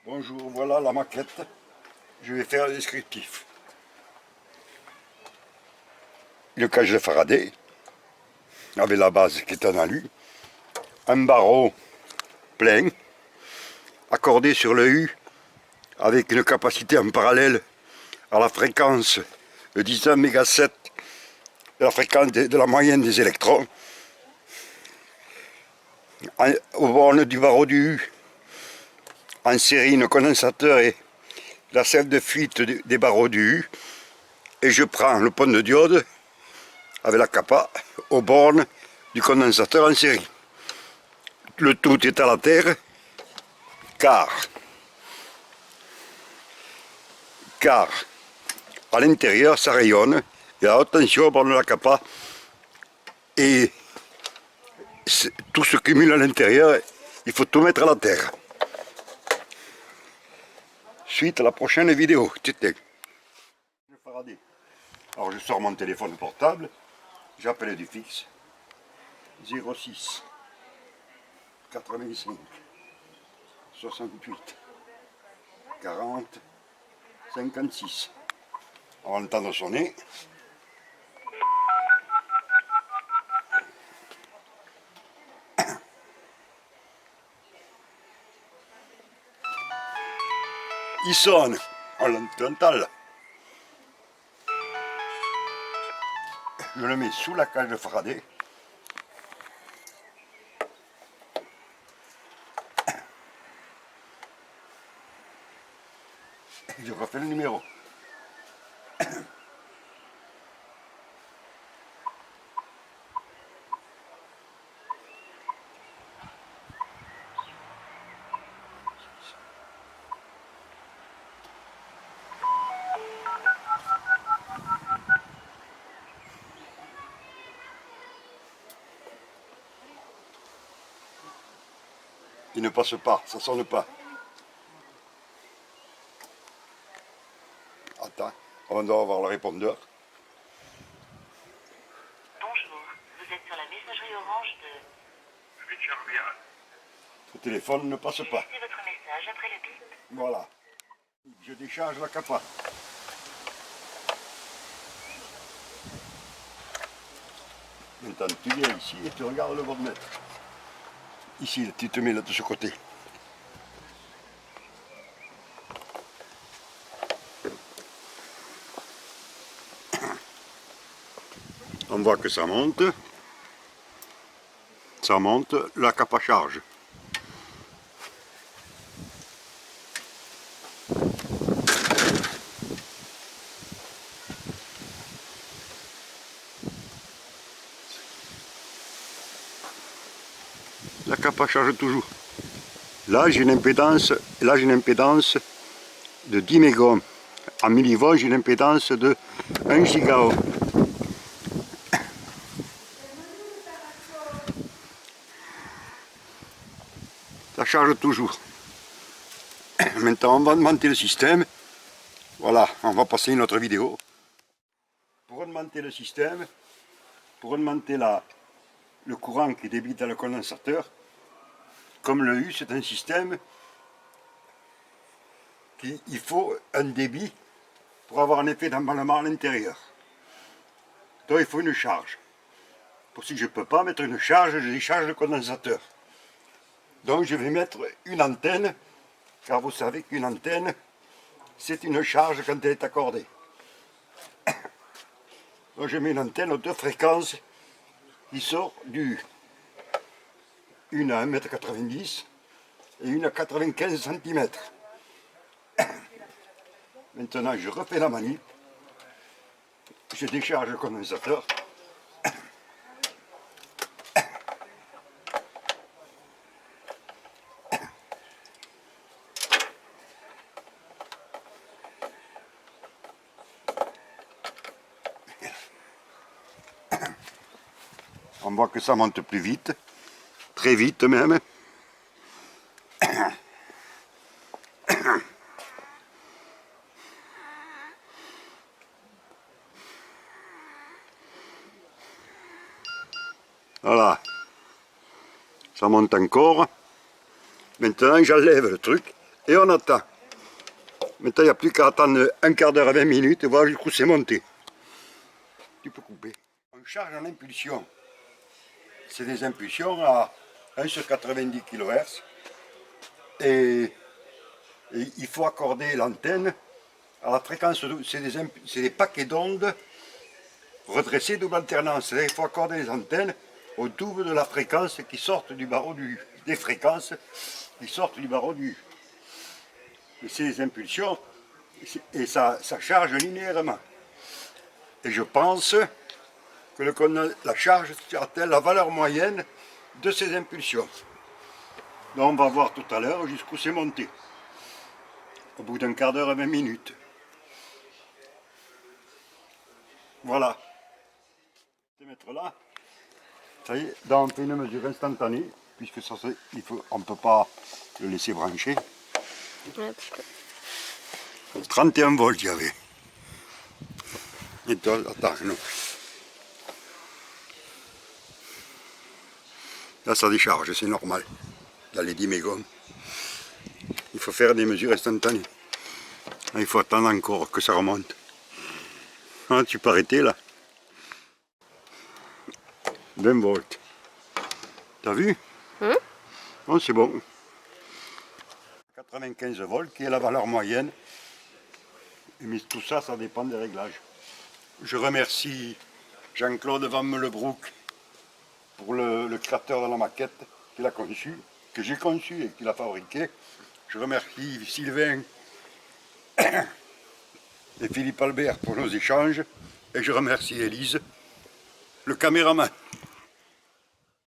Bonjour, voilà la maquette. Je vais faire le descriptif. Le cage de Faraday, avec la base qui est en alu. Un barreau plein, accordé sur le U, avec une capacité en parallèle à la fréquence de 19 mégasets, la fréquence de la moyenne des électrons. Au borne du barreau du U, en série, un condensateur et la sève de fuite des barreaux du U. Et je prends le pont de diode avec la capa aux bornes du condensateur en série. Le tout est à la terre, car à l'intérieur ça rayonne, il y a la haute tension au bord de la capa et tout se cumule à l'intérieur, il faut tout mettre à la terre. Suite à la prochaine vidéo. Alors je sors mon téléphone portable, j'appelle du fixe 06 85 68 40 56. On va entendre sonner. Il sonne, on l'entend là. Je le mets sous la cage de Faraday. Je refais le numéro. Il ne passe pas, ça sonne pas. Attends, on doit avoir le répondeur. Bonjour, vous êtes sur la messagerie orange de... Le téléphone ne passe pas. Laissez votre message après le bip. Voilà. Je décharge la capa. Maintenant tu viens ici et tu regardes le voltmètre. Ici, tu te mets là de ce côté. On voit que ça monte. Ça monte, la capa charge. La capa charge toujours. Là j'ai une impédance de 10 mégohms. En millivolts j'ai une impédance de 1 gigaohm. Ça charge toujours. Maintenant on va augmenter le système. Voilà, on va passer une autre vidéo. Pour augmenter le système, pour augmenter le courant qui débite dans le condensateur, comme le U c'est un système il faut un débit pour avoir un effet d'emballement à l'intérieur. Donc il faut une charge. Pour si je ne peux pas mettre une charge, je décharge le condensateur. Donc je vais mettre une antenne, car vous savez qu'une antenne, c'est une charge quand elle est accordée. Donc je mets une antenne aux deux fréquences qui sort du U. Une à 1,90 m et une à 95 cm. Maintenant je refais la manip, je décharge le condensateur. On voit que ça monte plus vite, très vite même. Voilà, ça monte encore. Maintenant j'enlève le truc Et on attend. Maintenant, il n'y a plus qu'à attendre un quart d'heure à 20 minutes et voir jusqu'où c'est monté. Tu peux couper. On charge en impulsion. C'est des impulsions à 1 sur 90 kHz. Et il faut accorder l'antenne à la fréquence. C'est des paquets d'ondes redressés double alternance. Il faut accorder les antennes au double de la fréquence qui sortent du barreau du U. Des fréquences qui sortent du barreau du U. Et c'est des impulsions et ça charge linéairement. Et je pense que la charge sera-t-elle la valeur moyenne de ces impulsions. Donc on va voir tout à l'heure jusqu'où c'est monté. Au bout d'un quart d'heure à 20 minutes. Voilà. Ces mètres-là, ça y est, là on fait une mesure instantanée, puisque ça, on ne peut pas le laisser brancher. Ouais. 31 volts il y avait. Et toi, attends, non. Là ça décharge, c'est normal. Dans les 10 mégahms. Il faut faire des mesures instantanées. Là, il faut attendre encore que ça remonte. Ah, tu peux arrêter là. 20 volts. T'as vu? Non, c'est bon. 95 volts qui est la valeur moyenne. Mais tout ça, ça dépend des réglages. Je remercie Jean-Claude Van Meulebroek pour le créateur de la maquette qu'il a conçu, que j'ai conçu et qu'il a fabriqué. Je remercie Sylvain et Philippe Albert pour nos échanges. Et je remercie Élise, le caméraman.